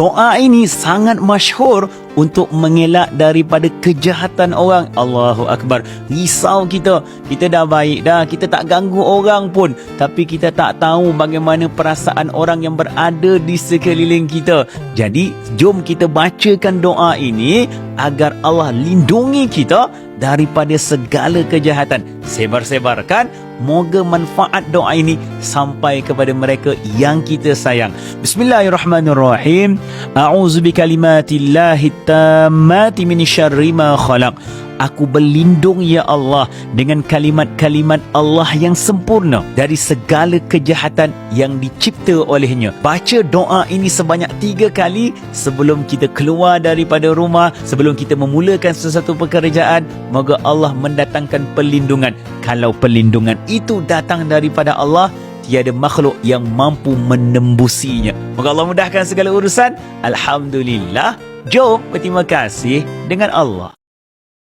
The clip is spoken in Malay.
doa ini sangat masyhur untuk mengelak daripada kejahatan orang. Allahu Akbar. Risau kita dah baik dah, kita tak ganggu orang pun, tapi kita tak tahu bagaimana perasaan orang yang berada di sekeliling kita. Jadi jom kita bacakan doa ini agar Allah lindungi kita daripada segala kejahatan. Sebar-sebarkan, moga manfaat doa ini sampai kepada mereka yang kita sayang. Bismillahirrahmanirrahim. A'udzu bikalimatillahi tammati min syarri ma khalaq. Aku berlindung ya Allah dengan kalimat-kalimat Allah yang sempurna dari segala kejahatan yang dicipta olehnya. Baca doa ini sebanyak 3 kali sebelum kita keluar daripada rumah, sebelum kita memulakan sesuatu pekerjaan. Moga Allah mendatangkan perlindungan. Kalau perlindungan itu datang daripada Allah, tiada makhluk yang mampu menembusinya. Moga Allah mudahkan segala urusan. Alhamdulillah. Jom berterima kasih dengan Allah.